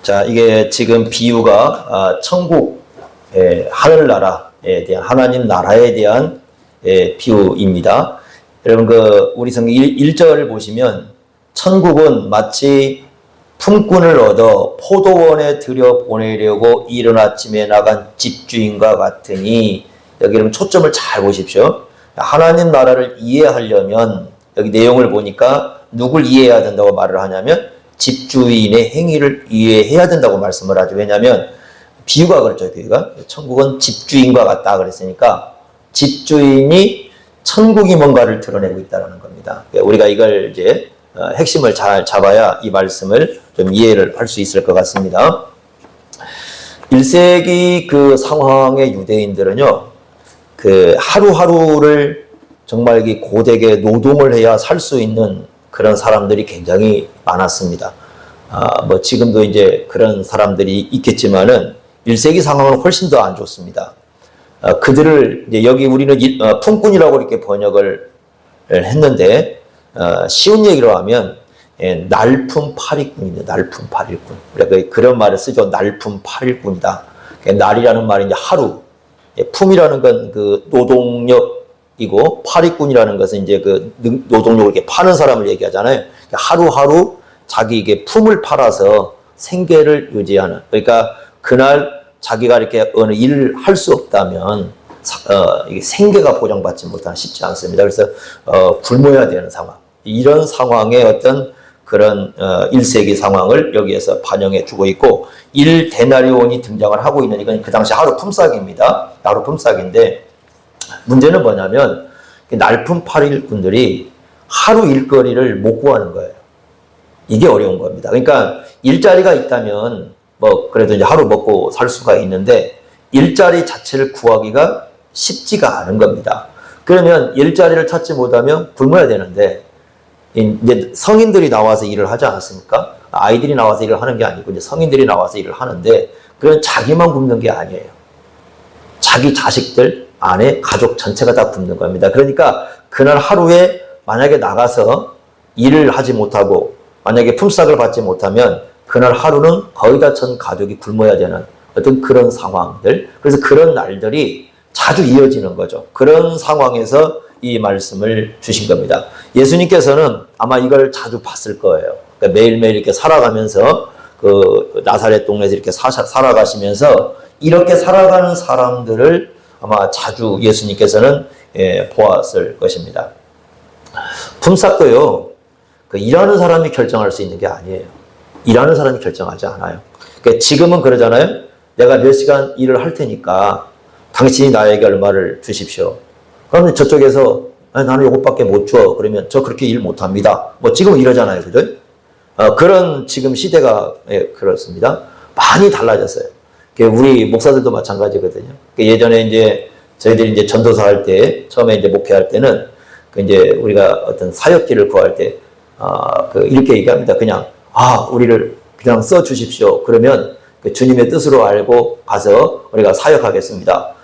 자, 이게 지금 비유가 천국, 하늘나라에 대한, 하나님 나라에 대한 비유입니다. 여러분, 우리 성경 1절을 보시면, 천국은 마치 품꾼을 얻어 포도원에 들여보내려고 이른 아침에 나간 집주인과 같으니, 여기 여러분 초점을 잘 보십시오. 하나님 나라를 이해하려면, 여기 내용을 보니까 누굴 이해해야 된다고 말을 하냐면, 집주인의 행위를 이해해야 된다고 말씀을 하죠. 왜냐하면 비유가 그렇죠. 비유가 천국은 집주인과 같다 그랬으니까 집주인이 천국이 뭔가를 드러내고 있다는 겁니다. 우리가 이걸 이제 핵심을 잘 잡아야 이 말씀을 좀 이해를 할 수 있을 것 같습니다. 1세기 그 상황의 유대인들은요, 그 하루하루를 정말 고되게 노동을 해야 살 수 있는 그런 사람들이 굉장히 많았습니다. 뭐 지금도 이제 그런 사람들이 있겠지만은 1세기 상황은 훨씬 더 안 좋습니다. 그들을 이제 여기 우리는 품꾼이라고 이렇게 번역을 했는데 쉬운 얘기로 하면 날품 8일꾼입니다. 날품 8일꾼. 우리가 그런 말을 쓰죠. 날품 8일꾼이다. 날이라는 말이 이제 하루, 품이라는 건 그 노동력이고 8일꾼이라는 것은 이제 그 노동력을 이렇게 파는 사람을 얘기하잖아요. 하루하루 자기 이게 품을 팔아서 생계를 유지하는. 그러니까 그날 자기가 이렇게 어느 일을 할 수 없다면 이게 생계가 보장받지 못하는 쉽지 않습니다. 그래서 굶어야 되는 상황. 이런 상황의 어떤 그런 1세기 상황을 여기에서 반영해 주고 있고 1데나리온이 등장을 하고 있는 이건 그 당시 하루 품삯입니다. 하루 품삯인데 문제는 뭐냐면 날품 8일꾼들이 하루 일거리를 못 구하는 거예요. 이게 어려운 겁니다. 그러니까 일자리가 있다면 뭐 그래도 이제 하루 먹고 살 수가 있는데 일자리 자체를 구하기가 쉽지가 않은 겁니다. 그러면 일자리를 찾지 못하면 굶어야 되는데 이제 성인들이 나와서 일을 하지 않았습니까? 아이들이 나와서 일을 하는 게 아니고 이제 성인들이 나와서 일을 하는데 그건 자기만 굶는 게 아니에요. 자기 자식들, 아내, 가족 전체가 다 굶는 겁니다. 그러니까 그날 하루에 만약에 나가서 일을 하지 못하고 만약에 품삯을 받지 못하면 그날 하루는 거의 다 전 가족이 굶어야 되는 어떤 그런 상황들. 그래서 그런 날들이 자주 이어지는 거죠. 그런 상황에서 이 말씀을 주신 겁니다. 예수님께서는 아마 이걸 자주 봤을 거예요. 그러니까 매일매일 이렇게 살아가면서 그 나사렛 동네에서 이렇게 살아가시면서 이렇게 살아가는 사람들을 아마 자주 예수님께서는 보았을 것입니다. 품삯도요, 그 일하는 사람이 결정할 수 있는 게 아니에요. 일하는 사람이 결정하지 않아요. 그러니까 지금은 그러잖아요. 내가 몇 시간 일을 할 테니까 당신이 나에게 얼마를 주십시오. 그러면 저쪽에서 나는 이것밖에 못 줘. 그러면 저 그렇게 일 못합니다. 뭐 지금은 이러잖아요. 그죠? 그런 지금 시대가 그렇습니다. 많이 달라졌어요. 우리 목사들도 마찬가지거든요. 예전에 이제 저희들이 이제 전도사 할 때 처음에 이제 목회할 때는 이제 우리가 어떤 사역기를 구할 때 이렇게 얘기합니다. 그냥 우리를 그냥 써 주십시오. 그러면 주님의 뜻으로 알고 가서 우리가 사역하겠습니다.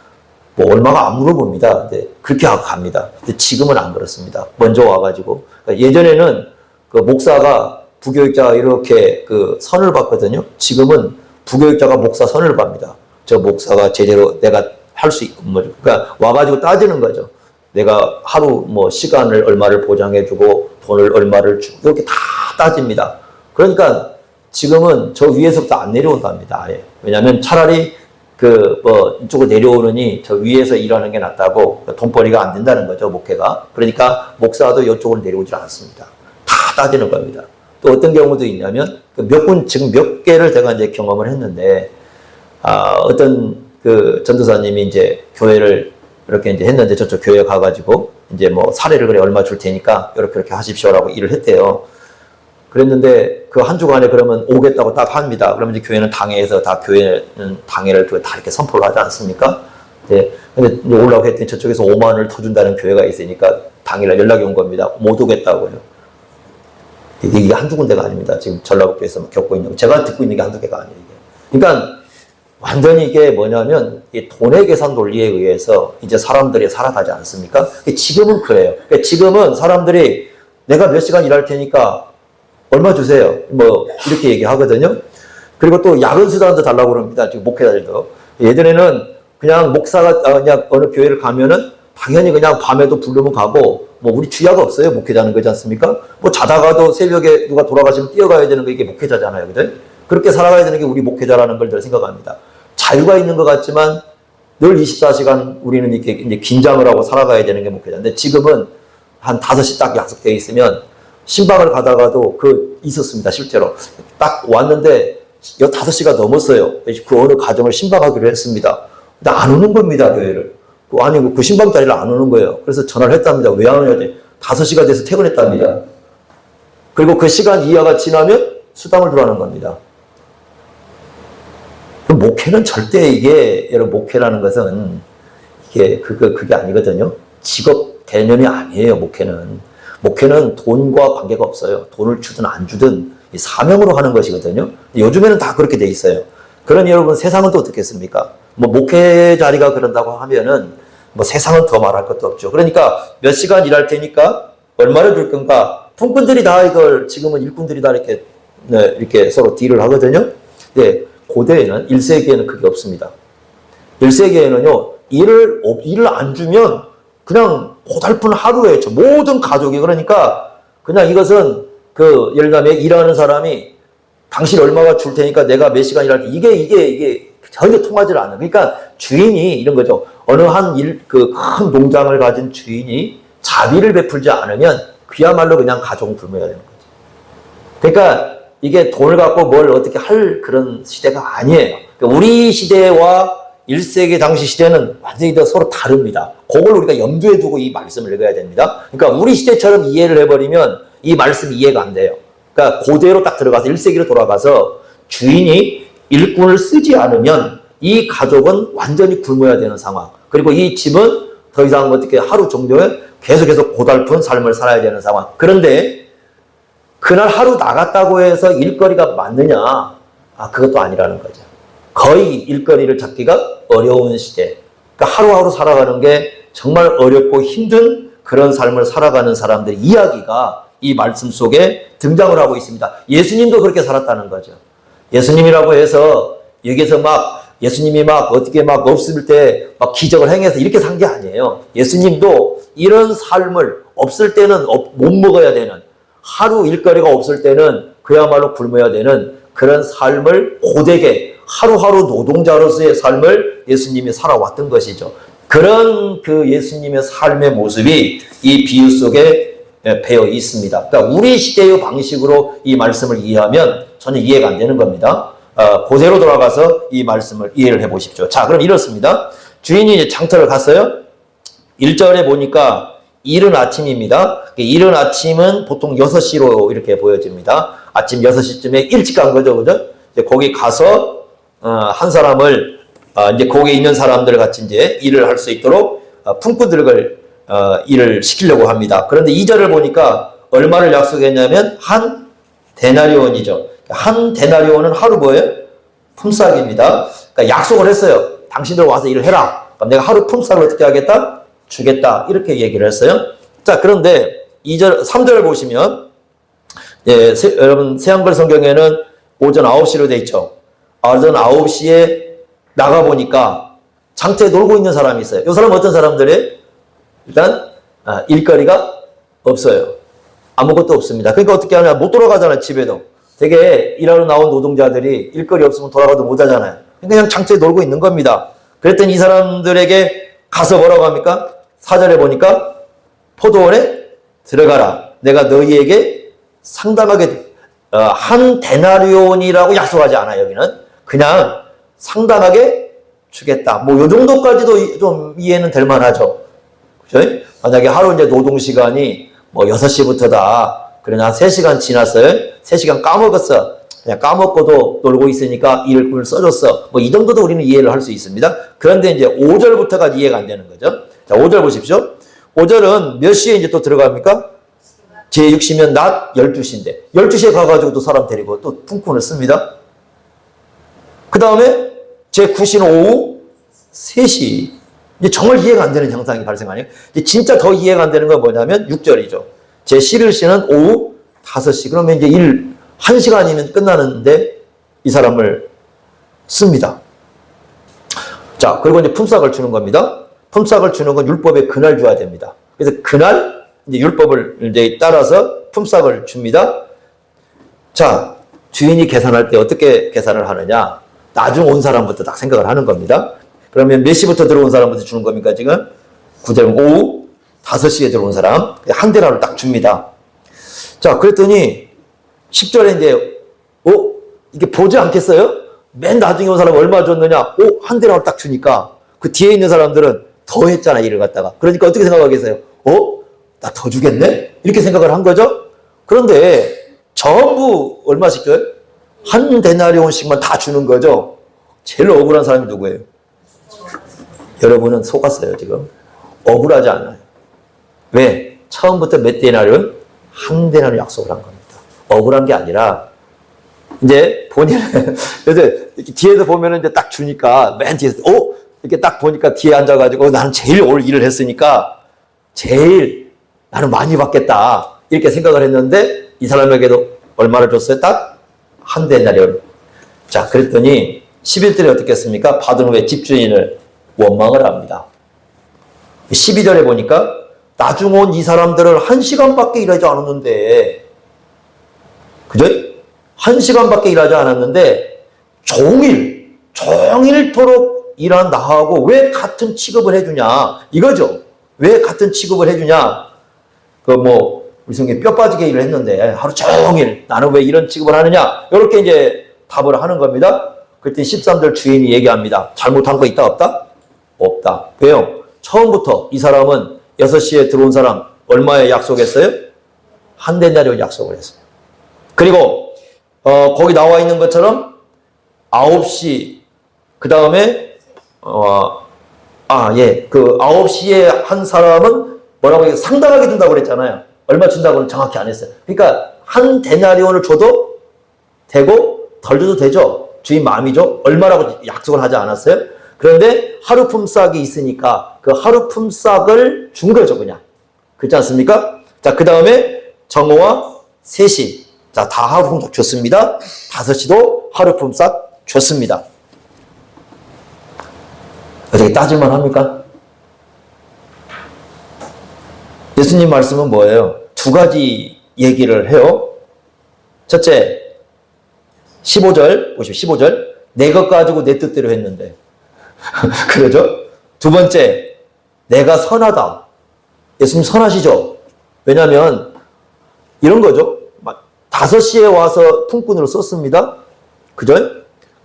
뭐 얼마가 안 물어봅니다. 근데 그렇게 하고 갑니다. 근데 지금은 안 그렇습니다. 먼저 와가지고 예전에는 그 목사가 부교육자가 이렇게 그 선을 받거든요. 지금은 부교육자가 목사 선을 받습니다. 저 목사가 제대로 내가 할 수 있고 뭐 그러니까 와가지고 따지는 거죠. 내가 하루 뭐 시간을 얼마를 보장해주고 돈을 얼마를 주고 이렇게 다 따집니다. 그러니까 지금은 저 위에서부터 안 내려온답니다. 아예. 왜냐하면 차라리 이쪽으로 내려오느니 저 위에서 일하는 게 낫다고 돈벌이가 안 된다는 거죠, 목회가. 그러니까 목사도 이쪽으로 내려오질 않습니다. 다 따지는 겁니다. 또 어떤 경우도 있냐면 지금 몇 개를 제가 이제 경험을 했는데 어떤 그 전도사님이 이제 교회를 이렇게 이제 했는데 저쪽 교회 가가지고 이제 뭐 사례를 그래 얼마 줄 테니까 이렇게 하십시오라고 일을 했대요. 그랬는데 그 한 주간에 그러면 오겠다고 딱 합니다. 그러면 이제 교회는 당회에서 다 교회는 당회를 다 이렇게 선포를 하지 않습니까? 네. 근데 이제 오려고 했더니 저쪽에서 5만 원을 더 준다는 교회가 있으니까 당일날 연락이 온 겁니다. 못 오겠다고요. 이게 한두 군데가 아닙니다. 지금 전라북도에서 겪고 있는 거. 제가 듣고 있는 게 한두 개가 아니에요. 그러니까 완전히 이게 뭐냐면 이 돈의 계산 논리에 의해서 이제 사람들이 살아가지 않습니까? 지금은 그래요. 지금은 사람들이 내가 몇 시간 일할 테니까 얼마 주세요. 뭐 이렇게 얘기하거든요. 그리고 또 야근 수당도 달라고 그럽니다. 지금 목회자들도. 예전에는 그냥 목사가 그냥 어느 교회를 가면은 당연히 그냥 밤에도 부르면 가고, 뭐 우리 주야가 없어요. 목회자는 그렇지 않습니까? 뭐 자다가도 새벽에 누가 돌아가시면 뛰어가야 되는 게 이게 목회자잖아요. 그죠? 그렇게 살아가야 되는 게 우리 목회자라는 걸 늘 생각합니다. 자유가 있는 것 같지만 늘 24시간 우리는 이렇게 이제 긴장을 하고 살아가야 되는 게 목회자인데, 지금은 한 5시 딱 약속되어 있으면 신방을 가다가도 있었습니다. 실제로. 딱 왔는데 5시가 넘었어요. 그 어느 가정을 신방하기로 했습니다. 근데 안 오는 겁니다, 교회를. 아니, 그 신방 자리를 안 오는 거예요. 그래서 전화를 했답니다. 왜 안 오냐니? 5시가 돼서 퇴근했답니다. 그리고 그 시간 이하가 지나면 수당을 들어가는 겁니다. 목회는 절대 이게, 여러분, 목회라는 것은 이게, 그게 아니거든요. 직업 개념이 아니에요, 목회는. 목회는 돈과 관계가 없어요. 돈을 주든 안 주든 사명으로 하는 것이거든요. 요즘에는 다 그렇게 돼 있어요. 그러니 여러분, 세상은 또 어떻겠습니까? 뭐 목회 자리가 그런다고 하면은 뭐 세상은 더 말할 것도 없죠. 그러니까 몇 시간 일할 테니까 얼마를 줄 건가? 품꾼들이 다 이걸, 지금은 일꾼들이 다 이렇게, 네, 이렇게 서로 딜을 하거든요. 네, 고대에는, 1세기에는 그게 없습니다. 1세기에는요, 일을 안 주면 그냥 고달픈 하루에 모든 가족이, 그러니까 그냥 이것은 예를 들면 일하는 사람이 당신 얼마가 줄 테니까 내가 몇 시간 일할 때 이게 전혀 통하지 않는. 그러니까 주인이 이런 거죠. 어느 큰 농장을 가진 주인이 자비를 베풀지 않으면 그야말로 그냥 가족은 굶어야 되는 거죠. 그러니까 이게 돈을 갖고 뭘 어떻게 할 그런 시대가 아니에요. 그러니까 우리 시대와 1세기 당시 시대는 완전히 서로 다릅니다. 그걸 우리가 염두에 두고 이 말씀을 읽어야 됩니다. 그러니까 우리 시대처럼 이해를 해버리면 이 말씀이 이해가 안 돼요. 그러니까 고대로 딱 들어가서 1세기로 돌아가서 주인이 일꾼을 쓰지 않으면 이 가족은 완전히 굶어야 되는 상황. 그리고 이 집은 더 이상 어떻게 하루 정도에 계속해서 고달픈 삶을 살아야 되는 상황. 그런데 그날 하루 나갔다고 해서 일거리가 많느냐? 그것도 아니라는 거죠. 거의 일거리를 찾기가 어려운 시대. 그러니까 하루하루 살아가는 게 정말 어렵고 힘든 그런 삶을 살아가는 사람들의 이야기가 이 말씀 속에 등장을 하고 있습니다. 예수님도 그렇게 살았다는 거죠. 예수님이라고 해서 여기서 예수님이 어떻게 없을 때 기적을 행해서 이렇게 산 게 아니에요. 예수님도 이런 삶을 없을 때는 못 먹어야 되는, 하루 일거리가 없을 때는 그야말로 굶어야 되는 그런 삶을 고되게 하루하루 노동자로서의 삶을 예수님이 살아왔던 것이죠. 그런 예수님의 삶의 모습이 이 비유 속에 배어 있습니다. 그러니까 우리 시대의 방식으로 이 말씀을 이해하면 전혀 이해가 안 되는 겁니다. 고대로 돌아가서 이 말씀을 이해를 해 보십시오. 자, 그럼 이렇습니다. 주인이 이제 장터를 갔어요. 1절에 보니까 이른 아침입니다. 이른 아침은 보통 6시로 이렇게 보여집니다. 아침 6시쯤에 일찍 간 거죠. 그죠? 이제 거기 가서 한 사람을 이제 거기에 있는 사람들 같이 이제 일을 할 수 있도록 품꾼들을 일을 시키려고 합니다. 그런데 2절을 보니까 얼마를 약속했냐면 한 데나리온이죠. 한 데나리온은 하루 뭐예요? 품삯입니다. 그러니까 약속을 했어요. 당신들 와서 일을 해라. 그럼 내가 하루 품삯을 어떻게 하겠다? 주겠다. 이렇게 얘기를 했어요. 자, 그런데 3절 보시면 여러분 새한글 성경에는 오전 9시로 돼 있죠. 오전 9시에 나가보니까 장터에 놀고 있는 사람이 있어요. 이 사람은 어떤 사람들이에요? 일단 일거리가 없어요. 아무것도 없습니다. 그러니까 어떻게 하냐? 못 돌아가잖아요. 집에도. 되게 일하러 나온 노동자들이 일거리 없으면 돌아가도 못 하잖아요. 그냥 장터에 놀고 있는 겁니다. 그랬더니 이 사람들에게 가서 뭐라고 합니까? 4절에 보니까 포도원에 들어가라. 내가 너희에게 상당하게 한 데나리온이라고 약속하지 않아요. 여기는 그냥 상당하게 주겠다. 뭐 요 정도까지도 좀 이해는 될 만하죠. 그죠? 만약에 하루 이제 노동 시간이 뭐 6시부터다. 그러나 한 3시간 지났어요. 3시간 까먹었어. 그냥 까먹고도 놀고 있으니까 일꾼을 써줬어. 뭐 이 정도도 우리는 이해를 할 수 있습니다. 그런데 이제 5절부터가 이해가 안 되는 거죠. 자, 5절 보십시오. 5절은 몇 시에 이제 또 들어갑니까? 제6시면 낮 12시인데 12시에 가가지고 또 사람 데리고 또 품꾼을 씁니다. 그 다음에 제9시는 오후 3시. 이제 정말 이해가 안 되는 현상이 발생하네요. 이제 진짜 더 이해가 안 되는 건 뭐냐면 6절이죠. 제11시는 오후 5시. 그러면 이제 1시간이면 끝나는데 이 사람을 씁니다. 자, 그리고 이제 품삯을 주는 겁니다. 품삯을 주는 건 율법에 그날 줘야 됩니다. 그래서 그날 이제 율법을 이제 따라서 품삯을 줍니다. 자, 주인이 계산할 때 어떻게 계산을 하느냐? 나중 온 사람부터 딱 생각을 하는 겁니다. 그러면 몇 시부터 들어온 사람부터 주는 겁니까, 지금? 9절 오후 5시에 들어온 사람, 한 데나를 딱 줍니다. 자, 그랬더니 10절에 이제, 이게 보지 않겠어요? 맨 나중에 온 사람 얼마 줬느냐? 한 데나를 딱 주니까 그 뒤에 있는 사람들은 더 했잖아, 일을 갖다가. 그러니까 어떻게 생각하겠어요? 나 더 주겠네? 이렇게 생각을 한 거죠? 그런데 전부 얼마씩 줘요? 한 데나리온씩만 다 주는 거죠? 제일 억울한 사람이 누구예요? 여러분은 속았어요, 지금. 억울하지 않아요. 왜? 처음부터 몇 데나리온? 한 데나리온 약속을 한 겁니다. 억울한 게 아니라, 이제 본인은, 그래서 뒤에서 보면은 이제 딱 주니까, 맨 뒤에서, 이렇게 딱 보니까 뒤에 앉아가지고, 나는 제일 오늘 일을 했으니까, 제일 나는 많이 받겠다. 이렇게 생각을 했는데, 이 사람에게도 얼마를 줬어요? 딱 한 데나리온. 자, 그랬더니 11절에 어떻게 했습니까? 받은 후에 집주인을 원망을 합니다. 12절에 보니까 나중 온 이 사람들을 1시간밖에 일하지 않았는데, 그죠? 1시간밖에 일하지 않았는데 종일토록 일한 나하고 왜 같은 취급을 해주냐 이거죠. 왜 같은 취급을 해주냐? 우리 성경에 뼈 빠지게 일을 했는데 하루 종일 나는 왜 이런 취급을 하느냐? 이렇게 이제 답을 하는 겁니다. 그때 13절 주인이 얘기합니다. 잘못한 거 있다 없다? 없다. 왜요? 처음부터 이 사람은 6시에 들어온 사람 얼마에 약속했어요? 한 데나리온 약속을 했어요. 그리고 거기 나와 있는 것처럼 9시 그 다음에 그 9시에 한 사람은 뭐라고 상당하게 준다고 그랬잖아요. 얼마 준다고는 정확히 안 했어요. 그러니까 한 데나리온을 줘도 되고 덜 줘도 되죠. 주인 마음이죠. 얼마라고 약속을 하지 않았어요? 그런데 하루 품삯이 있으니까 그 하루 품삯을 준 거죠, 그냥. 그렇지 않습니까? 자, 그 다음에 정오와 3시. 자, 다 하루 품삯 줬습니다. 5시도 하루 품삯 줬습니다. 어떻게 따질만 합니까? 예수님 말씀은 뭐예요? 2가지 얘기를 해요. 첫째, 15절, 15절. 내 것 가지고 내 뜻대로 했는데. 그러죠? 두 번째, 내가 선하다. 예수님 선하시죠? 왜냐하면 이런 거죠. 5시에 와서 품꾼으로 썼습니다. 그죠?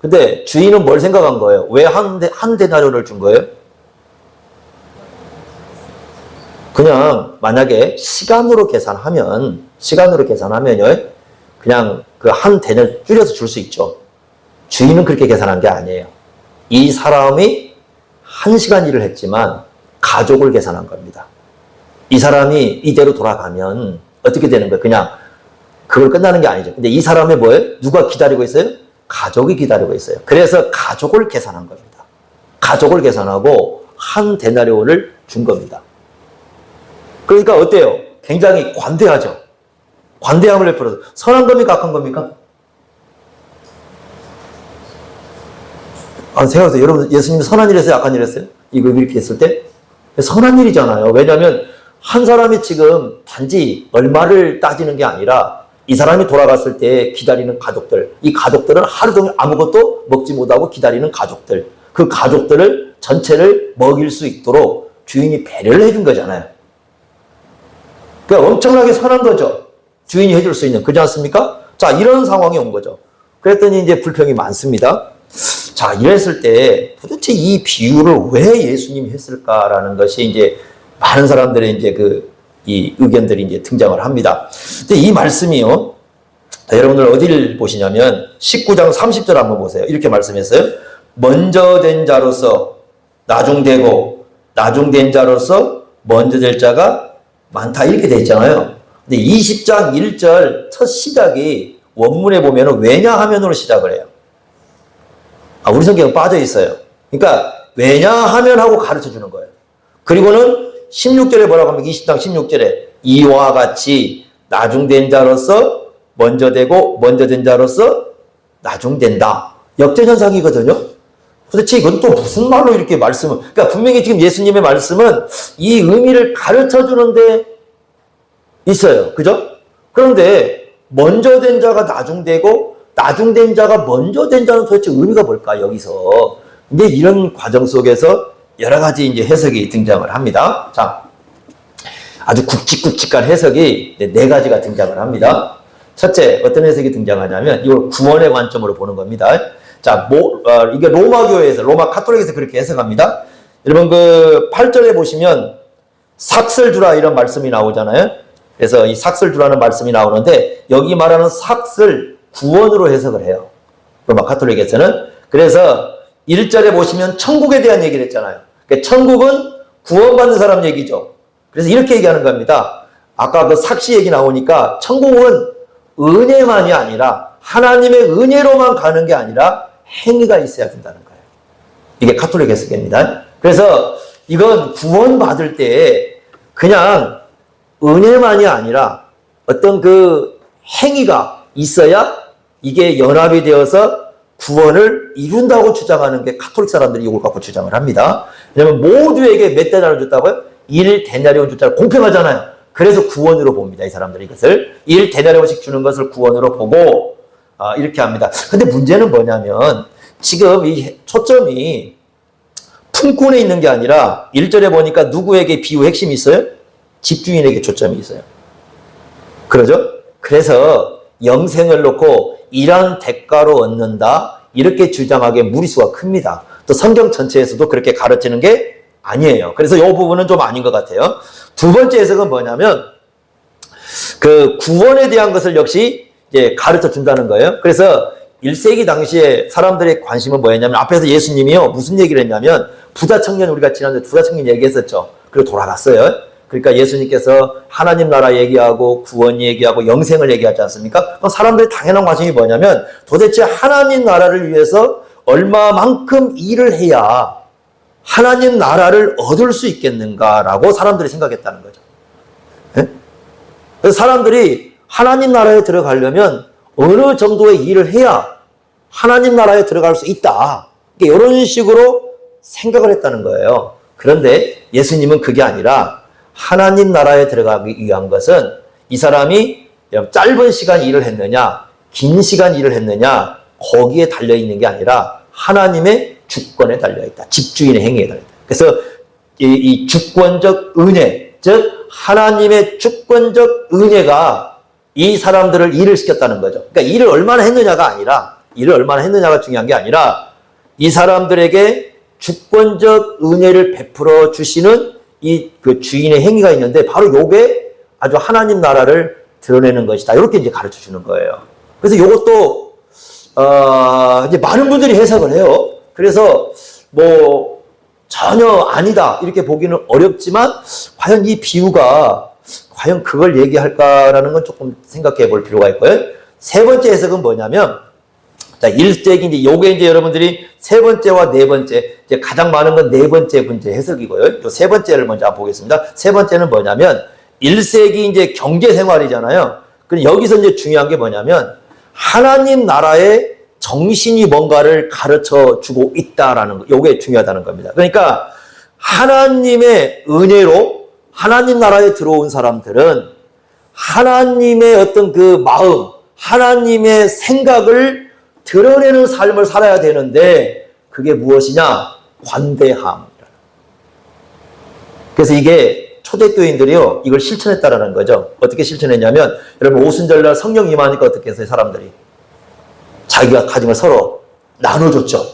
근데 주인은 뭘 생각한 거예요? 왜 한 데나리온을 준 거예요? 그냥 만약에 시간으로 계산하면요, 그냥 그 한 데나리온을 줄여서 줄 수 있죠. 주인은 그렇게 계산한 게 아니에요. 이 사람이 1시간 일을 했지만 가족을 계산한 겁니다. 이 사람이 이대로 돌아가면 어떻게 되는 거예요? 그냥 그걸 끝나는 게 아니죠. 근데 이 사람이 뭐예요? 누가 기다리고 있어요? 가족이 기다리고 있어요. 그래서 가족을 계산한 겁니다. 가족을 계산하고 한 데나리온을 준 겁니다. 그러니까 어때요? 굉장히 관대하죠. 관대함을 베풀어서 선한 겁니까? 악한 겁니까? 생각해보세요. 여러분, 예수님 선한 일 했어요? 악한 일 했어요? 이거 이렇게 했을 때? 선한 일이잖아요. 왜냐하면 한 사람이 지금 단지 얼마를 따지는 게 아니라 이 사람이 돌아갔을 때 기다리는 가족들, 이 가족들은 하루 종일 아무것도 먹지 못하고 기다리는 가족들, 그 가족들을 전체를 먹일 수 있도록 주인이 배려를 해준 거잖아요. 그러니까 엄청나게 선한 거죠. 주인이 해줄 수 있는. 그렇지 않습니까? 자, 이런 상황이 온 거죠. 그랬더니 이제 불평이 많습니다. 자, 이랬을 때 도대체 이 비유를 왜 예수님이 했을까라는 것이 이제 많은 사람들의 이제 이 의견들이 이제 등장을 합니다. 근데 이 말씀이요. 자, 여러분들 어디를 보시냐면 19장 30절 한번 보세요. 이렇게 말씀했어요. 먼저 된 자로서 나중되고 나중된 자로서 먼저 될 자가 많다. 이렇게 돼 있잖아요. 근데 20장 1절 첫 시작이 원문에 보면 왜냐하면으로 시작을 해요. 우리 성경은 빠져 있어요. 그러니까 왜냐하면 하고 가르쳐 주는 거예요. 그리고는 16절에 뭐라고 하면 20장 16절에 이와 같이 나중된 자로서 먼저 되고 먼저 된 자로서 나중된다. 역전현상이거든요. 도대체 이건 또 무슨 말로 이렇게 말씀을, 그러니까 분명히 지금 예수님의 말씀은 이 의미를 가르쳐 주는데 있어요. 그죠? 그런데 먼저 된 자가 나중되고 나중된 자가 먼저 된 자는 도대체 의미가 뭘까, 여기서. 근데 이런 과정 속에서 여러 가지 이제 해석이 등장을 합니다. 자, 아주 굵직굵직한 해석이 네 가지가 등장을 합니다. 첫째, 어떤 해석이 등장하냐면 이걸 구원의 관점으로 보는 겁니다. 자, 이게 로마 카톨릭에서 그렇게 해석합니다. 여러분, 그 8절에 보시면 삭슬 주라 이런 말씀이 나오잖아요. 그래서 이 삭슬 주라는 말씀이 나오는데 여기 말하는 삭슬 구원으로 해석을 해요. 로마 카톨릭에서는. 그래서 1절에 보시면 천국에 대한 얘기를 했잖아요. 그러니까 천국은 구원받는 사람 얘기죠. 그래서 이렇게 얘기하는 겁니다. 아까 그 삭시 얘기 나오니까 천국은 은혜만이 아니라 하나님의 은혜로만 가는 게 아니라 행위가 있어야 된다는 거예요. 이게 카톨릭 해석입니다. 그래서 이건 구원받을 때 그냥 은혜만이 아니라 어떤 그 행위가 있어야 이게 연합이 되어서 구원을 이룬다고 주장하는 게 카톨릭 사람들이 이걸 갖고 주장을 합니다. 왜냐하면 모두에게 몇 데나리온 줬다고요? 1데나리온 줬잖아요. 공평하잖아요. 그래서 구원으로 봅니다. 이 사람들이 이것을 1데나리온씩 주는 것을 구원으로 보고 이렇게 합니다. 근데 문제는 뭐냐면 지금 이 초점이 품꾼에 있는 게 아니라 1절에 보니까 누구에게 비유 핵심이 있어요? 집주인에게 초점이 있어요. 그러죠? 그래서 영생을 놓고 일한 대가로 얻는다, 이렇게 주장하기에 무리수가 큽니다. 또 성경 전체에서도 그렇게 가르치는 게 아니에요. 그래서 이 부분은 좀 아닌 것 같아요. 두 번째 해석은 뭐냐면 그 구원에 대한 것을 역시 이제 가르쳐 준다는 거예요. 그래서 1세기 당시에 사람들의 관심은 뭐였냐면 앞에서 예수님이요 무슨 얘기를 했냐면 부자 청년, 우리가 지난주에 부자 청년 얘기했었죠. 그리고 돌아갔어요. 그러니까 예수님께서 하나님 나라 얘기하고 구원 얘기하고 영생을 얘기하지 않습니까? 그럼 사람들의 당연한 관심이 뭐냐면 도대체 하나님 나라를 위해서 얼마만큼 일을 해야 하나님 나라를 얻을 수 있겠는가라고 사람들이 생각했다는 거죠. 네? 그래서 사람들이 하나님 나라에 들어가려면 어느 정도의 일을 해야 하나님 나라에 들어갈 수 있다. 이런 식으로 생각을 했다는 거예요. 그런데 예수님은 그게 아니라 하나님 나라에 들어가기 위한 것은 이 사람이 짧은 시간 일을 했느냐, 긴 시간 일을 했느냐, 거기에 달려있는 게 아니라 하나님의 주권에 달려있다. 집주인의 행위에 달려있다. 그래서 이 주권적 은혜, 즉 하나님의 주권적 은혜가 이 사람들을 일을 시켰다는 거죠. 그러니까 일을 얼마나 했느냐가 중요한 게 아니라 이 사람들에게 주권적 은혜를 베풀어 주시는 이 그 주인의 행위가 있는데 바로 요게 아주 하나님 나라를 드러내는 것이다. 이렇게 이제 가르쳐 주는 거예요. 그래서 요것도 이제 많은 분들이 해석을 해요. 그래서 뭐 전혀 아니다 이렇게 보기는 어렵지만 과연 이 비유가 과연 그걸 얘기할까라는 건 조금 생각해 볼 필요가 있고요. 세 번째 해석은 뭐냐면, 자, 1세기 이제 요게 이제 여러분들이 세 번째와 네 번째, 이제 가장 많은 건 네 번째 문제 해석이고요. 요 세 번째를 먼저 한번 보겠습니다. 세 번째는 뭐냐면 1세기 이제 경제 생활이잖아요. 근데 여기서 이제 중요한 게 뭐냐면 하나님 나라의 정신이 뭔가를 가르쳐 주고 있다라는 거. 요게 중요하다는 겁니다. 그러니까 하나님의 은혜로 하나님 나라에 들어온 사람들은 하나님의 어떤 그 마음, 하나님의 생각을 드러내는 삶을 살아야 되는데 그게 무엇이냐? 관대함. 그래서 이게 초대교인들이요 이걸 실천했다라는 거죠. 어떻게 실천했냐면 여러분 오순절날 성령 임하니까 어떻게 했어요? 사람들이 자기가 가진 걸 서로 나눠줬죠.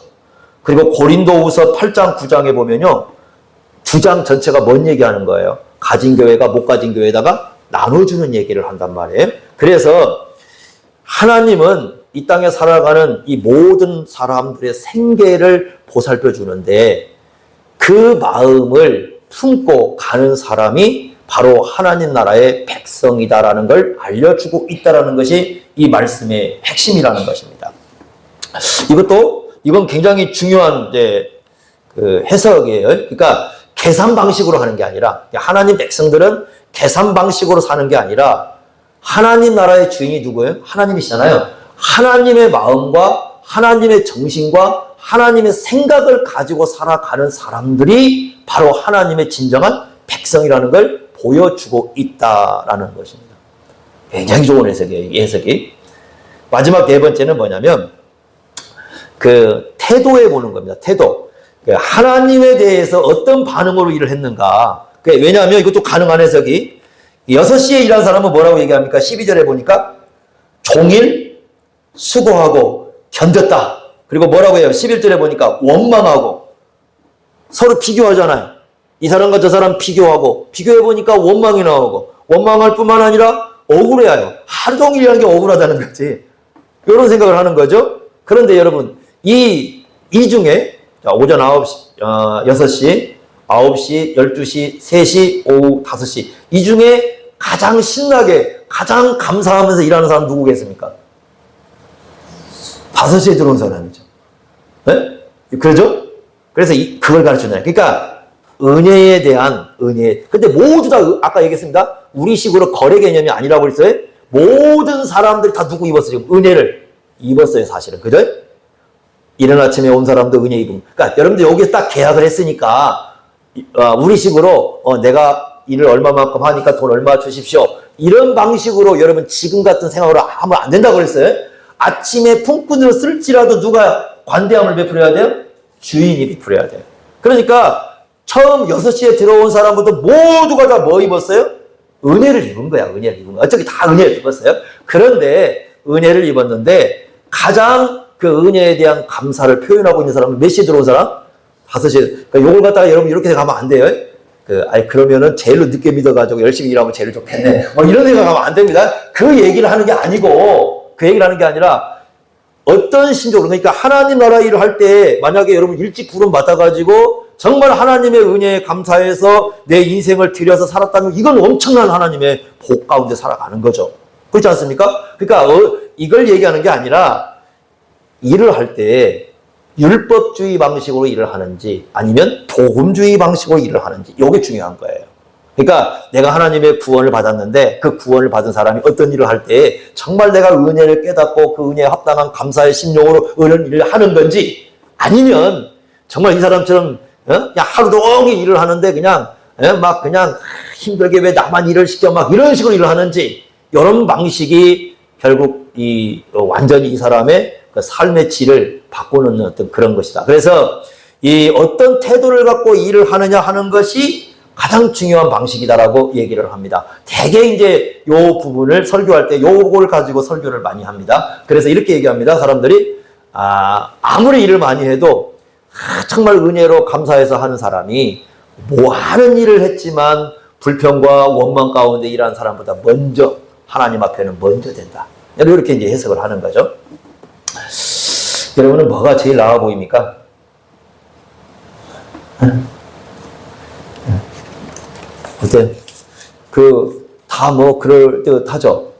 그리고 고린도후서 8장 9장에 보면요 2장 전체가 뭔 얘기하는 거예요? 가진 교회가 못 가진 교회에다가 나눠주는 얘기를 한단 말이에요. 그래서 하나님은 이 땅에 살아가는 이 모든 사람들의 생계를 보살펴 주는데 그 마음을 품고 가는 사람이 바로 하나님 나라의 백성이다라는 걸 알려주고 있다라는 것이 이 말씀의 핵심이라는 것입니다. 이건 굉장히 중요한 이제 그 해석이에요. 그러니까 계산 방식으로 하는 게 아니라 하나님 백성들은 계산 방식으로 사는 게 아니라 하나님 나라의 주인이 누구예요? 하나님이시잖아요. 하나님의 마음과 하나님의 정신과 하나님의 생각을 가지고 살아가는 사람들이 바로 하나님의 진정한 백성이라는 걸 보여주고 있다라는 것입니다. 굉장히 좋은 해석이에요, 이 해석이. 마지막 네 번째는 뭐냐면, 그 태도에 보는 겁니다. 태도. 하나님에 대해서 어떤 반응으로 일을 했는가. 왜냐하면 이것도 가능한 해석이, 6시에 일한 사람은 뭐라고 얘기합니까? 12절에 보니까 종일 수고하고 견뎠다. 그리고 뭐라고 해요? 11절에 보니까 원망하고, 서로 비교하잖아요. 이 사람과 저 사람 비교하고, 비교해보니까 원망이 나오고, 원망할 뿐만 아니라 억울해요. 하루 종일 일하는 게 억울하다는 거지. 이런 생각을 하는 거죠. 그런데 여러분, 이 중에, 자, 오전 6시, 9시, 12시, 3시, 오후 5시. 이 중에 가장 신나게, 가장 감사하면서 일하는 사람 누구겠습니까? 5시에 들어온 사람이죠. 네? 그러죠? 그래서 그걸 가르쳐줘요. 그러니까, 은혜에 대한 은혜. 근데 모두 다, 아까 얘기했습니다. 우리식으로 거래 개념이 아니라고 그랬어요. 모든 사람들이 다 누구 입었어요? 지금 은혜를 입었어요, 사실은. 그죠? 이른 아침에 온 사람도 은혜 입음. 그러니까 여러분들 여기에 딱 계약을 했으니까, 우리식으로, 내가 일을 얼마만큼 하니까 돈 얼마 주십시오. 이런 방식으로 여러분 지금 같은 생각으로 하면 안 된다고 그랬어요. 아침에 품꾼으로 쓸지라도 누가 관대함을 베풀어야 돼요? 주인이 베풀어야 돼요. 그러니까, 처음 6시에 들어온 사람부터 모두가 다 뭐 입었어요? 은혜를 입은 거야, 은혜를 입은 거야. 어차피 다 은혜를 입었어요. 그런데 은혜를 입었는데 가장 그 은혜에 대한 감사를 표현하고 있는 사람은 몇 시에 들어온 사람? 5시에. 그러니까 요걸 갖다가 여러분 이렇게 가면 안 돼요. 그러면은 제일로 늦게 믿어가지고 열심히 일하면 제일 좋겠네. 이런 생각하면 안 됩니다. 그 얘기를 하는 게 아니고, 그 얘기를 하는 게 아니라 어떤 신적으로, 그러니까 하나님 나라 일을 할 때 만약에 여러분 일찍 부름 받아가지고 정말 하나님의 은혜에 감사해서 내 인생을 들여서 살았다면 이건 엄청난 하나님의 복 가운데 살아가는 거죠. 그렇지 않습니까? 그러니까 이걸 얘기하는 게 아니라 일을 할 때 율법주의 방식으로 일을 하는지 아니면 복음주의 방식으로 일을 하는지 이게 중요한 거예요. 그러니까 내가 하나님의 구원을 받았는데 그 구원을 받은 사람이 어떤 일을 할 때 정말 내가 은혜를 깨닫고 그 은혜에 합당한 감사의 심령으로 이런 일을 하는 건지 아니면 정말 이 사람처럼 그냥 하루 종일 일을 하는데 그냥 힘들게 왜 나만 일을 시켜 막 이런 식으로 일을 하는지 이런 방식이 결국 완전히 이 사람의 그 삶의 질을 바꾸는 어떤 그런 것이다. 그래서 이 어떤 태도를 갖고 일을 하느냐 하는 것이 가장 중요한 방식이다라고 얘기를 합니다. 대개 이제 요 부분을 설교할 때 요걸 가지고 설교를 많이 합니다. 그래서 이렇게 얘기합니다. 사람들이 아무리 일을 많이 해도 정말 은혜로 감사해서 하는 사람이 뭐 하는 일을 했지만 불평과 원망 가운데 일하는 사람보다 먼저 하나님 앞에는 먼저 된다. 이렇게 이제 해석을 하는 거죠. 여러분은 뭐가 제일 나아 보입니까? 어때? 다 그럴 듯하죠.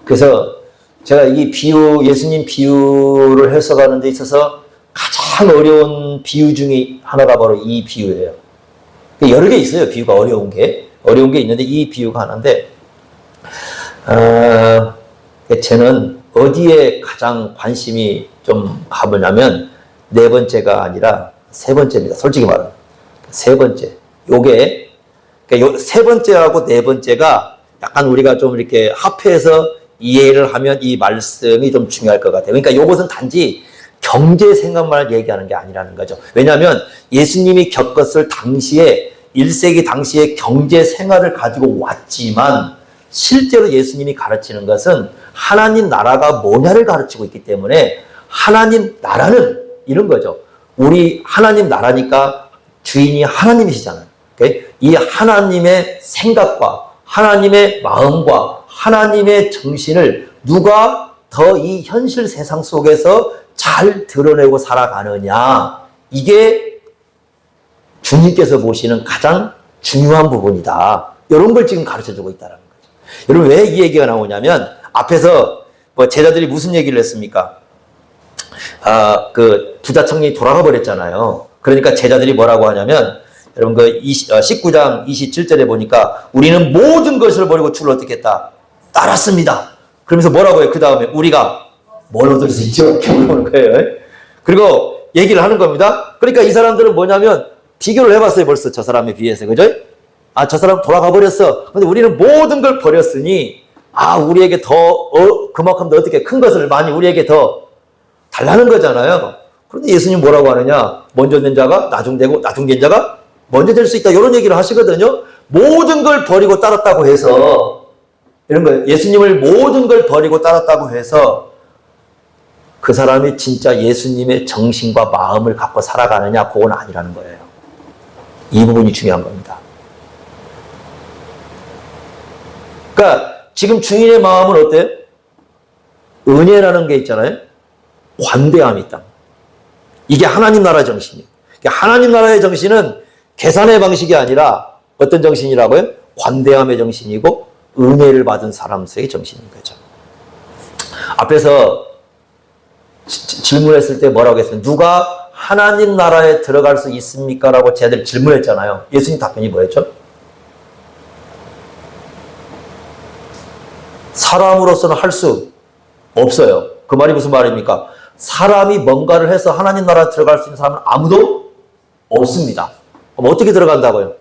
그래서 제가 이 예수님 비유를 해석하는 데 있어서 가장 어려운 비유 중에 하나가 바로 이 비유예요. 여러 개 있어요. 비유가 어려운 게 있는데 이 비유가 하나인데, 저는 어디에 가장 관심이 좀 가보냐면 네 번째가 아니라 세 번째입니다. 솔직히 말하면 세 번째. 요 세 번째하고 네 번째가 약간 우리가 좀 이렇게 합해서 이해를 하면 이 말씀이 좀 중요할 것 같아요. 그러니까 요것은 단지 경제 생각만 얘기하는 게 아니라는 거죠. 왜냐하면 예수님이 겪었을 당시에 1세기 당시에 경제 생활을 가지고 왔지만 실제로 예수님이 가르치는 것은 하나님 나라가 뭐냐를 가르치고 있기 때문에 하나님 나라는 이런 거죠. 우리 하나님 나라니까 주인이 하나님이시잖아요. 이 하나님의 생각과 하나님의 마음과 하나님의 정신을 누가 더 이 현실 세상 속에서 잘 드러내고 살아가느냐, 이게 주님께서 보시는 가장 중요한 부분이다. 이런 걸 지금 가르쳐주고 있다는 거죠. 여러분, 왜 이 얘기가 나오냐면 앞에서 제자들이 무슨 얘기를 했습니까? 부자청이 돌아가 버렸잖아요. 그러니까 제자들이 뭐라고 하냐면, 여러분 19장 27절에 보니까 우리는 모든 것을 버리고 주를 어떻게 했다? 따랐습니다. 그러면서 뭐라고 해요? 그 다음에 우리가 뭘 얻을 수 있죠? 이렇게 물어보는 거예요. 그리고 얘기를 하는 겁니다. 그러니까 이 사람들은 뭐냐면 비교를 해봤어요. 벌써 저 사람에 비해서. 그죠? 아, 저 사람 돌아가 버렸어. 근데 우리는 모든 걸 버렸으니 아, 우리에게 그만큼 더 어떻게 큰 것을 많이 우리에게 더 달라는 거잖아요. 그런데 예수님 뭐라고 하느냐? 먼저 된 자가 나중되고 나중된 자가 먼저 될 수 있다. 이런 얘기를 하시거든요. 모든 걸 버리고 따랐다고 해서 이런 거예요. 예수님을 모든 걸 버리고 따랐다고 해서 그 사람이 진짜 예수님의 정신과 마음을 갖고 살아가느냐? 그건 아니라는 거예요. 이 부분이 중요한 겁니다. 그러니까 지금 증인의 마음은 어때요? 은혜라는 게 있잖아요. 관대함이 있다. 이게 하나님 나라의 정신이에요. 그러니까 하나님 나라의 정신은 계산의 방식이 아니라 어떤 정신이라고요? 관대함의 정신이고 은혜를 받은 사람의 정신인 거죠. 앞에서 질문했을 때 뭐라고 했어요? 누가 하나님 나라에 들어갈 수 있습니까? 라고 쟤들 질문했잖아요. 예수님 답변이 뭐였죠? 사람으로서는 할 수 없어요. 그 말이 무슨 말입니까? 사람이 뭔가를 해서 하나님 나라에 들어갈 수 있는 사람은 아무도 없습니다. 그럼 어떻게 들어간다고요?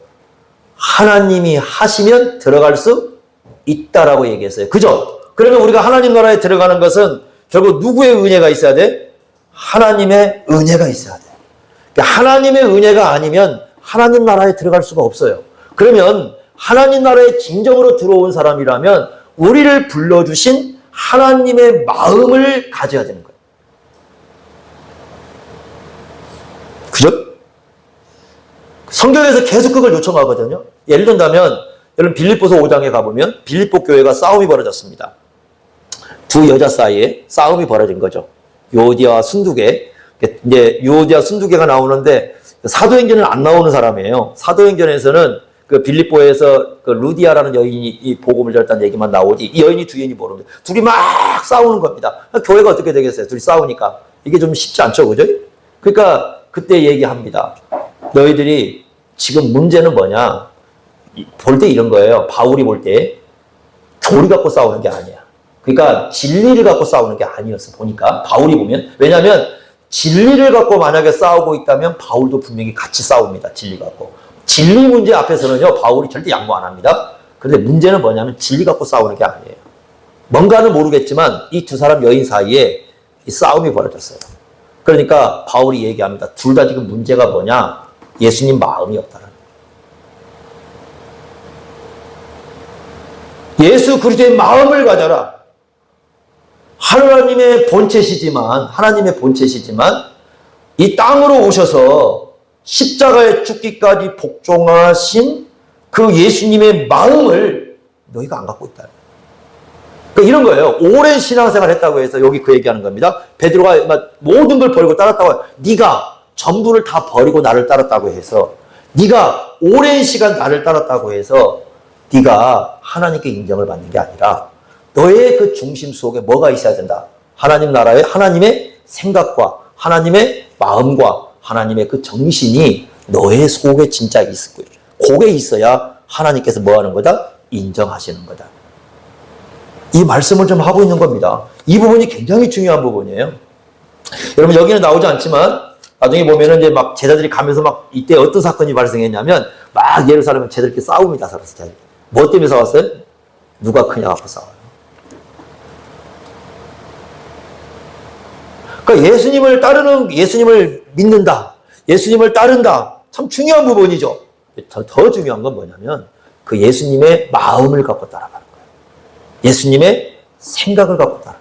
하나님이 하시면 들어갈 수 있다라고 얘기했어요. 그죠? 그러면 우리가 하나님 나라에 들어가는 것은 결국 누구의 은혜가 있어야 돼? 하나님의 은혜가 있어야 돼. 그러니까 하나님의 은혜가 아니면 하나님 나라에 들어갈 수가 없어요. 그러면 하나님 나라에 진정으로 들어온 사람이라면 우리를 불러주신 하나님의 마음을 가져야 되는 거예요. 그죠? 성경에서 계속 그걸 요청하거든요. 예를 든다면 여러분 빌립보서 5장에 가보면 빌립보 교회가 싸움이 벌어졌습니다. 두 여자 사이에 싸움이 벌어진 거죠. 요디아와 순두개. 이제 요디아 순두개가 나오는데 사도행전은 안 나오는 사람이에요. 사도행전에서는 그 빌립보에서 그 루디아라는 여인이 이 복음을 전했다는 얘기만 나오지 이 여인이 두 여인이 모릅니다. 둘이 막 싸우는 겁니다. 교회가 어떻게 되겠어요? 둘이 싸우니까. 이게 좀 쉽지 않죠. 그죠? 그러니까 그때 얘기합니다. 너희들이 지금 문제는 뭐냐? 볼 때 이런 거예요. 바울이 볼 때 교리 갖고 싸우는 게 아니야. 그러니까 진리를 갖고 싸우는 게 아니었어. 보니까 바울이 보면. 왜냐하면 진리를 갖고 만약에 싸우고 있다면 바울도 분명히 같이 싸웁니다. 진리 갖고. 진리 문제 앞에서는요. 바울이 절대 양보 안 합니다. 그런데 문제는 뭐냐면 진리 갖고 싸우는 게 아니에요. 뭔가는 모르겠지만 이 두 사람 여인 사이에 이 싸움이 벌어졌어요. 그러니까 바울이 얘기합니다. 둘 다 지금 문제가 뭐냐? 예수님 마음이 없다는 거예요. 예수 그리스도의 마음을 가져라. 하나님의 본체시지만 이 땅으로 오셔서 십자가에 죽기까지 복종하신 그 예수님의 마음을 너희가 안 갖고 있다. 그러니까 이런 거예요. 오랜 신앙생활을 했다고 해서 여기 그 얘기하는 겁니다. 베드로가 모든 걸 버리고 따랐다고. 네가 전부를 다 버리고 나를 따랐다고 해서 네가 오랜 시간 나를 따랐다고 해서 네가 하나님께 인정을 받는 게 아니라 너의 그 중심 속에 뭐가 있어야 된다. 하나님 나라에 하나님의 생각과 하나님의 마음과 하나님의 그 정신이 너의 속에 진짜 있을 거예요. 그게 있어야 하나님께서 뭐 하는 거다? 인정하시는 거다. 이 말씀을 좀 하고 있는 겁니다. 이 부분이 굉장히 중요한 부분이에요. 여러분 여기는 나오지 않지만 나중에 보면은 이제 막 제자들이 가면서 막 이때 어떤 사건이 발생했냐면 막 예루살렘에 제자들끼리 싸웁니다. 서로. 뭐 때문에 싸웠어요? 누가 크냐 갖고 싸워요. 그러니까 예수님을 믿는다. 예수님을 따른다. 참 중요한 부분이죠. 더 중요한 건 뭐냐면 그 예수님의 마음을 갖고 따라가는 거예요. 예수님의 생각을 갖고 따라가는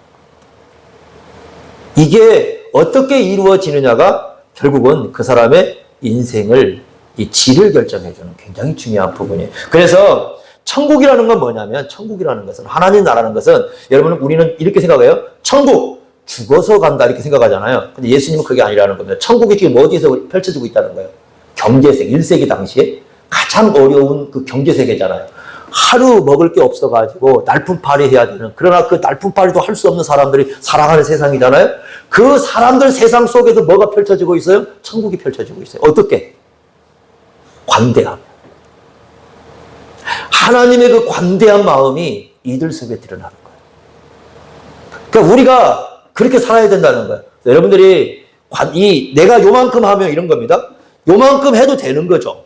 거예요. 이게 어떻게 이루어지느냐가 결국은 그 사람의 인생을 이 질을 결정해주는 굉장히 중요한 부분이에요. 그래서 천국이라는 건 뭐냐면 천국이라는 것은 하나님 나라는 것은 여러분 우리는 이렇게 생각해요. 천국 죽어서 간다 이렇게 생각하잖아요. 근데 예수님은 그게 아니라는 겁니다. 천국이 지금 어디에서 펼쳐지고 있다는 거예요. 경제세계 1세기 당시에 가장 어려운 그 경제세계잖아요. 하루 먹을 게 없어가지고 날품팔이 해야 되는 그러나 그 날품팔이도 할 수 없는 사람들이 살아가는 세상이잖아요. 그 사람들 세상 속에서 뭐가 펼쳐지고 있어요? 천국이 펼쳐지고 있어요. 어떻게? 관대함. 하나님의 그 관대한 마음이 이들 속에 드러나는 거예요. 그러니까 우리가 그렇게 살아야 된다는 거예요. 여러분들이 내가 요만큼 하면 이런 겁니다. 요만큼 해도 되는 거죠.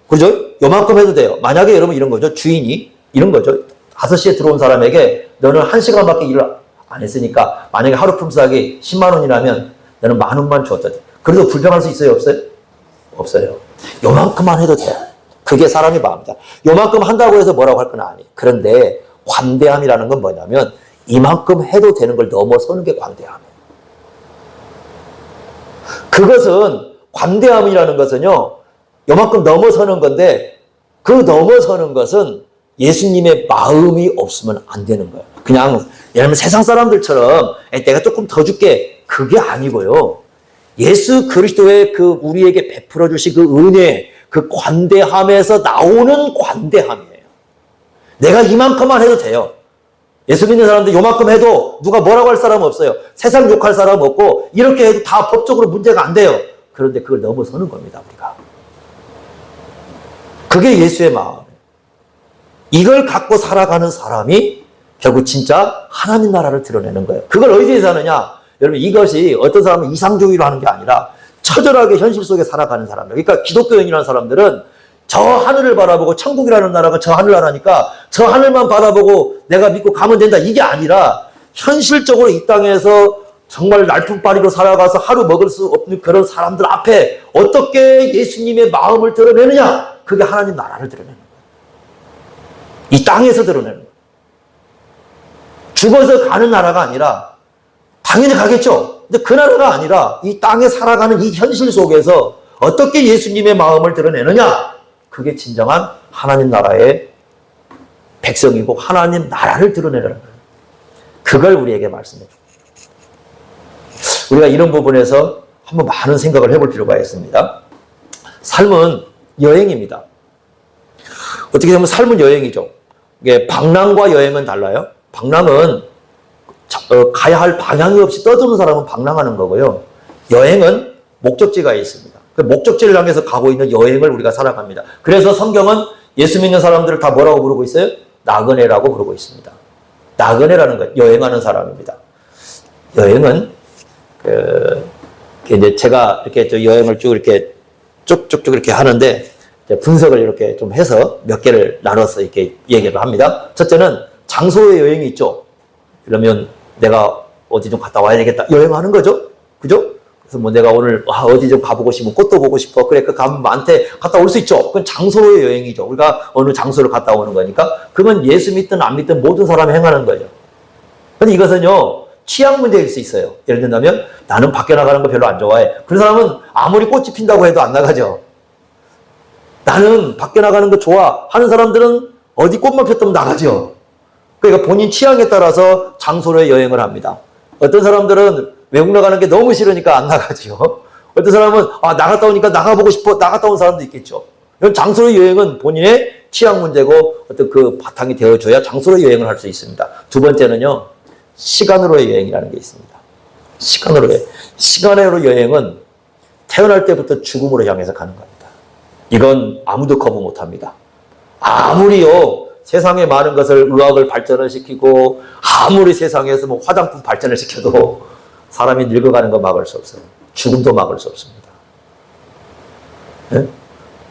그죠? 요만큼 해도 돼요. 만약에 여러분 이런 거죠. 주인이 이런 거죠. 5시에 들어온 사람에게 너는 1시간밖에 일을 안 했으니까 만약에 하루 품삯이 10만 원이라면 너는 10,000원만 줬다. 그래도 불평할 수 있어요? 없어요? 없어요. 요만큼만 해도 돼요. 그게 사람의 마음이다. 요만큼 한다고 해서 뭐라고 할 건 아니에요. 그런데 관대함이라는 건 뭐냐면 이만큼 해도 되는 걸 넘어서는 게 관대함이에요. 그것은 관대함이라는 것은요. 요만큼 넘어서는 건데 그 넘어서는 것은 예수님의 마음이 없으면 안 되는 거예요. 그냥 예를 들면 세상 사람들처럼 내가 조금 더 줄게 그게 아니고요. 예수 그리스도의 그 우리에게 베풀어 주신 그 은혜, 그 관대함에서 나오는 관대함이에요. 내가 이만큼만 해도 돼요. 예수 믿는 사람들 요만큼 해도 누가 뭐라고 할 사람 없어요. 세상 욕할 사람 없고 이렇게 해도 다 법적으로 문제가 안 돼요. 그런데 그걸 넘어서는 겁니다. 우리가. 그게 예수의 마음. 이걸 갖고 살아가는 사람이 결국 진짜 하나님 나라를 드러내는 거예요. 그걸 어디에서 하느냐? 여러분 이것이 어떤 사람은 이상주의로 하는 게 아니라 처절하게 현실 속에 살아가는 사람들. 그러니까 기독교인이라는 사람들은 저 하늘을 바라보고 천국이라는 나라가 저 하늘 나라니까 저 하늘만 바라보고 내가 믿고 가면 된다. 이게 아니라 현실적으로 이 땅에서 정말 날품바리로 살아가서 하루 먹을 수 없는 그런 사람들 앞에 어떻게 예수님의 마음을 드러내느냐? 그게 하나님 나라를 드러내는 거예요. 이 땅에서 드러내는 거예요. 죽어서 가는 나라가 아니라 당연히 가겠죠. 근데 그 나라가 아니라 이 땅에 살아가는 이 현실 속에서 어떻게 예수님의 마음을 드러내느냐? 그게 진정한 하나님 나라의 백성이고 하나님 나라를 드러내는 거예요. 그걸 우리에게 말씀해 줍니다. 우리가 이런 부분에서 한번 많은 생각을 해볼 필요가 있습니다. 삶은 여행입니다. 어떻게 보면 삶은 여행이죠. 이게 방랑과 여행은 달라요. 방랑은 가야 할 방향이 없이 떠도는 사람은 방랑하는 거고요. 여행은 목적지가 있습니다. 그 목적지를 향해서 가고 있는 여행을 우리가 살아갑니다. 그래서 성경은 예수 믿는 사람들을 다 뭐라고 부르고 있어요? 나그네라고 부르고 있습니다. 나그네라는 건 여행하는 사람입니다. 여행은 이제 제가 이렇게 여행을 쭉 이렇게 쭉쭉쭉 이렇게 하는데 분석을 이렇게 좀 해서 몇 개를 나눠서 이렇게 얘기를 합니다. 첫째는 장소의 여행이 있죠. 그러면 내가 어디 좀 갔다 와야 되겠다. 여행하는 거죠. 그죠? 그래서 뭐 내가 오늘 어디 좀 가보고 싶으면 꽃도 보고 싶어. 그래, 그 가면 나한테 갔다 올 수 있죠. 그건 장소의 여행이죠. 우리가 어느 장소를 갔다 오는 거니까. 그건 예수 믿든 안 믿든 모든 사람이 행하는 거죠. 근데 이것은요, 취향 문제일 수 있어요. 예를 들면 나는 밖에 나가는 거 별로 안 좋아해. 그런 사람은 아무리 꽃이 핀다고 해도 안 나가죠. 나는 밖에 나가는 거 좋아 하는 사람들은 어디 꽃만 폈다면 나가죠. 그러니까 본인 취향에 따라서 장소로 여행을 합니다. 어떤 사람들은 외국 나가는 게 너무 싫으니까 안 나가죠. 어떤 사람은 나갔다 오니까 나가보고 싶어 나갔다 온 사람도 있겠죠. 이런 장소로 여행은 본인의 취향 문제고 어떤 그 바탕이 되어줘야 장소로 여행을 할 수 있습니다. 두 번째는요. 시간으로의 여행이라는 게 있습니다. 시간으로 여행은 태어날 때부터 죽음으로 향해서 가는 겁니다. 이건 아무도 거부 못합니다. 아무리요 세상에 많은 것을 의학을 발전을 시키고 아무리 세상에서 뭐 화장품 발전을 시켜도 사람이 늙어가는 거 막을 수 없어요. 죽음도 막을 수 없습니다. 네?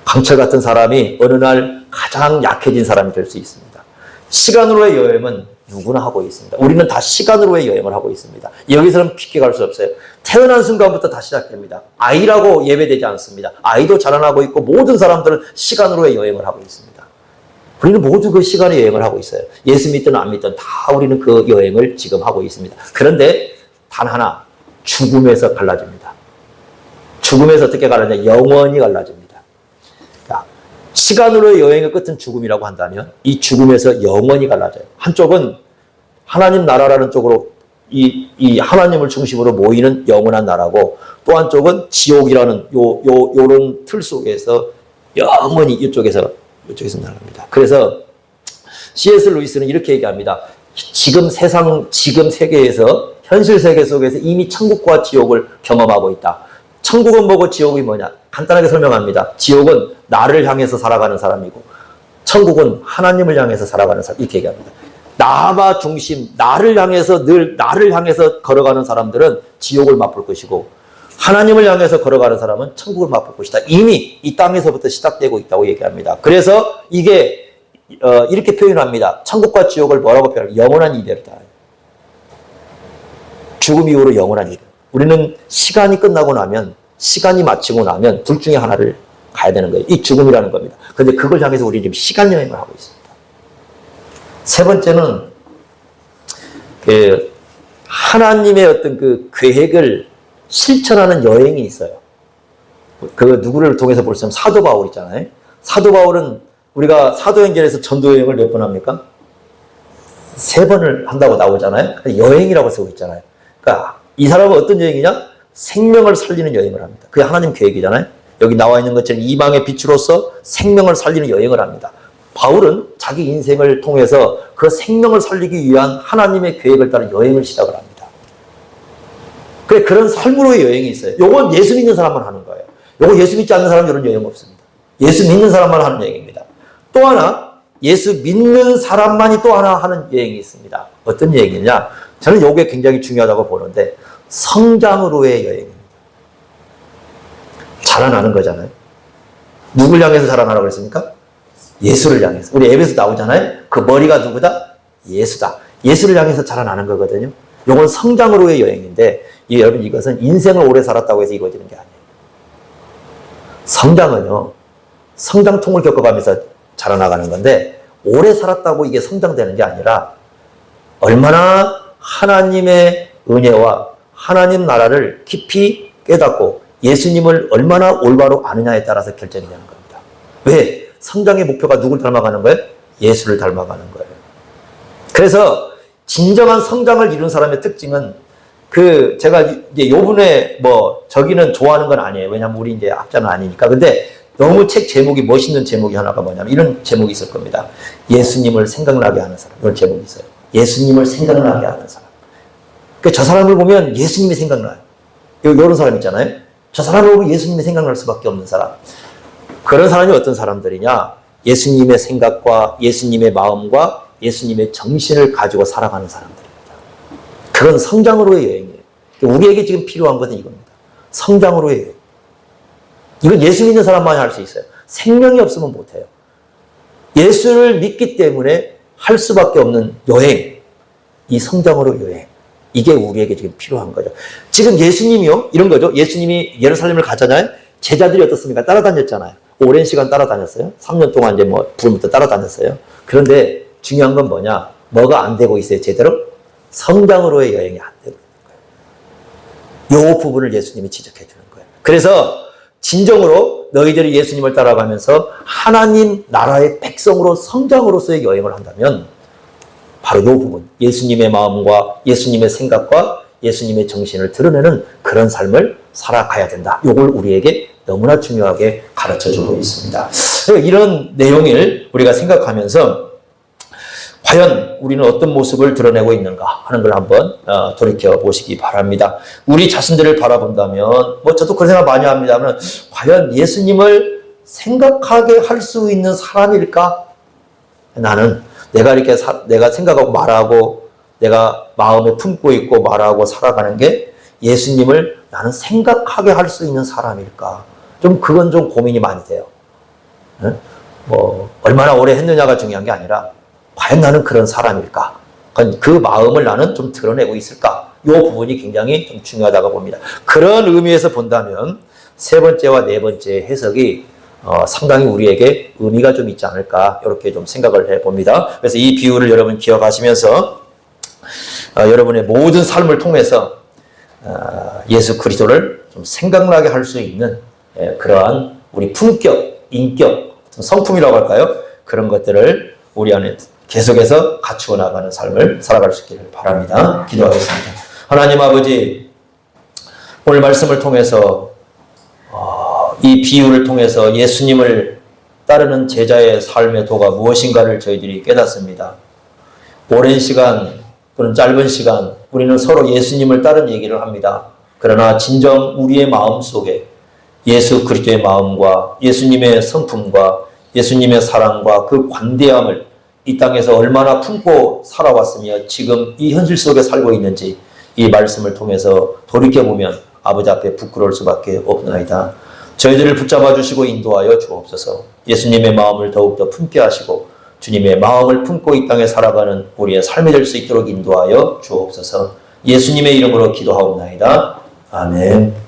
강철 같은 사람이 어느 날 가장 약해진 사람이 될 수 있습니다. 시간으로의 여행은 누구나 하고 있습니다. 우리는 다 시간으로의 여행을 하고 있습니다. 여기서는 쉽게 갈 수 없어요. 태어난 순간부터 다 시작됩니다. 아이라고 예배되지 않습니다. 아이도 자라나고 있고 모든 사람들은 시간으로의 여행을 하고 있습니다. 우리는 모두 그 시간의 여행을 하고 있어요. 예수 믿든 안 믿든 다 우리는 그 여행을 지금 하고 있습니다. 그런데 단 하나, 죽음에서 갈라집니다. 죽음에서 어떻게 갈라지냐? 영원히 갈라집니다. 시간으로의 여행의 끝은 죽음이라고 한다면 이 죽음에서 영원히 갈라져요. 한쪽은 하나님 나라라는 쪽으로 이 하나님을 중심으로 모이는 영원한 나라고 또 한쪽은 지옥이라는 요런 틀 속에서 영원히 이쪽에서 나갑니다. 그래서 C.S. 루이스는 이렇게 얘기합니다. 지금 세계에서 현실 세계 속에서 이미 천국과 지옥을 경험하고 있다. 천국은 뭐고 지옥이 뭐냐? 간단하게 설명합니다. 지옥은 나를 향해서 살아가는 사람이고 천국은 하나님을 향해서 살아가는 사람. 이렇게 얘기합니다. 나마 중심, 나를 향해서 늘 나를 향해서 걸어가는 사람들은 지옥을 맛볼 것이고 하나님을 향해서 걸어가는 사람은 천국을 맛볼 것이다. 이미 이 땅에서부터 시작되고 있다고 얘기합니다. 그래서 이게 이렇게 표현합니다. 천국과 지옥을 뭐라고 표현합니까? 영원한 이별이다. 죽음 이후로 영원한 이별. 우리는 시간이 끝나고 나면, 시간이 마치고 나면 둘 중에 하나를 가야 되는 거예요. 이 죽음이라는 겁니다. 그런데 그걸 향해서 우리 지금 시간 여행을 하고 있습니다. 세 번째는 하나님의 어떤 그 계획을 실천하는 여행이 있어요. 그 누구를 통해서 볼 수 있으면 사도 바울 있잖아요. 사도 바울은 우리가 사도행전에서 전도 여행을 몇 번 합니까? 3번을 한다고 나오잖아요. 여행이라고 쓰고 있잖아요. 그러니까 이 사람은 어떤 여행이냐? 생명을 살리는 여행을 합니다. 그게 하나님 계획이잖아요. 여기 나와 있는 것처럼 이방의 빛으로서 생명을 살리는 여행을 합니다. 바울은 자기 인생을 통해서 그 생명을 살리기 위한 하나님의 계획을 따른 여행을 시작을 합니다. 그래, 그런 삶으로의 여행이 있어요. 요건 예수 믿는 사람만 하는 거예요. 요거 예수 믿지 않는 사람은 이런 여행 없습니다. 예수 믿는 사람만 하는 여행입니다. 또 하나, 예수 믿는 사람만이 또 하나 하는 여행이 있습니다. 어떤 여행이냐? 저는 요게 굉장히 중요하다고 보는데 성장으로의 여행입니다. 자라나는 거잖아요. 누굴 향해서 자라나라고 그랬습니까? 예수를 향해서. 우리 앱에서 나오잖아요. 그 머리가 누구다? 예수다. 예수를 향해서 자라나는 거거든요. 요건 성장으로의 여행인데 여러분 이것은 인생을 오래 살았다고 해서 이루어지는 게 아니에요. 성장은요. 성장통을 겪어가면서 자라나가는 건데 오래 살았다고 이게 성장되는 게 아니라 얼마나 하나님의 은혜와 하나님 나라를 깊이 깨닫고 예수님을 얼마나 올바로 아느냐에 따라서 결정이 되는 겁니다. 왜? 성장의 목표가 누굴 닮아가는 거예요? 예수를 닮아가는 거예요. 그래서 진정한 성장을 이룬 사람의 특징은 제가 이제 요번에 저기는 좋아하는 건 아니에요. 왜냐면 우리 이제 학자는 아니니까. 근데 너무 책 제목이 멋있는 제목이 하나가 뭐냐면 이런 제목이 있을 겁니다. 예수님을 생각나게 하는 사람. 이런 제목이 있어요. 예수님을 생각나게 하는 사람. 그러니까 저 사람을 보면 예수님이 생각나요. 이런 사람 있잖아요. 저 사람을 보면 예수님이 생각날 수밖에 없는 사람. 그런 사람이 어떤 사람들이냐? 예수님의 생각과 예수님의 마음과 예수님의 정신을 가지고 살아가는 사람들입니다. 그런 성장으로의 여행이에요. 우리에게 지금 필요한 것은 이겁니다. 성장으로의 여행. 이건 예수 믿는 사람만이 할 수 있어요. 생명이 없으면 못해요. 예수를 믿기 때문에 할 수밖에 없는 여행. 이 성장으로의 여행. 이게 우리에게 지금 필요한 거죠. 지금 예수님이요? 이런 거죠. 예수님이 예루살렘을 가잖아요. 제자들이 어떻습니까? 따라다녔잖아요. 오랜 시간 따라다녔어요. 3년 동안 이제 부름부터 따라다녔어요. 그런데 중요한 건 뭐냐? 뭐가 안 되고 있어요, 제대로? 성장으로의 여행이 안 되고 있는 거예요. 이 부분을 예수님이 지적해 주는 거예요. 그래서 진정으로 너희들이 예수님을 따라가면서 하나님 나라의 백성으로 성장으로서의 여행을 한다면 바로 이 부분, 예수님의 마음과 예수님의 생각과 예수님의 정신을 드러내는 그런 삶을 살아가야 된다. 이걸 우리에게 너무나 중요하게 가르쳐주고 있습니다. 이런 내용을 우리가 생각하면서 과연 우리는 어떤 모습을 드러내고 있는가 하는 걸 한번 돌이켜보시기 바랍니다. 우리 자신들을 바라본다면 저도 그런 생각 많이 합니다만 과연 예수님을 생각하게 할 수 있는 사람일까? 나는 내가 이렇게 내가 생각하고 말하고 내가 마음에 품고 있고 말하고 살아가는 게 예수님을 나는 생각하게 할 수 있는 사람일까? 그건 좀 고민이 많이 돼요. 얼마나 오래 했느냐가 중요한 게 아니라 과연 나는 그런 사람일까? 그 마음을 나는 좀 드러내고 있을까? 이 부분이 굉장히 좀 중요하다고 봅니다. 그런 의미에서 본다면 세 번째와 네 번째 해석이 상당히 우리에게 의미가 좀 있지 않을까 이렇게 좀 생각을 해봅니다. 그래서 이 비유를 여러분 기억하시면서 여러분의 모든 삶을 통해서 예수 그리스도를 좀 생각나게 할 수 있는 그러한 우리 품격, 인격, 성품이라고 할까요? 그런 것들을 우리 안에 계속해서 갖추어 나가는 삶을 살아갈 수 있기를 바랍니다. 기도하겠습니다. 하나님 아버지, 오늘 말씀을 통해서 이 비유를 통해서 예수님을 따르는 제자의 삶의 도가 무엇인가를 저희들이 깨닫습니다. 오랜 시간 또는 짧은 시간 우리는 서로 예수님을 따른 얘기를 합니다. 그러나 진정 우리의 마음 속에 예수 그리스도의 마음과 예수님의 성품과 예수님의 사랑과 그 관대함을 이 땅에서 얼마나 품고 살아왔으며 지금 이 현실 속에 살고 있는지 이 말씀을 통해서 돌이켜보면 아버지 앞에 부끄러울 수밖에 없나이다. 저희들을 붙잡아 주시고 인도하여 주옵소서. 예수님의 마음을 더욱더 품게 하시고 주님의 마음을 품고 이 땅에 살아가는 우리의 삶이 될 수 있도록 인도하여 주옵소서. 예수님의 이름으로 기도하옵나이다. 아멘.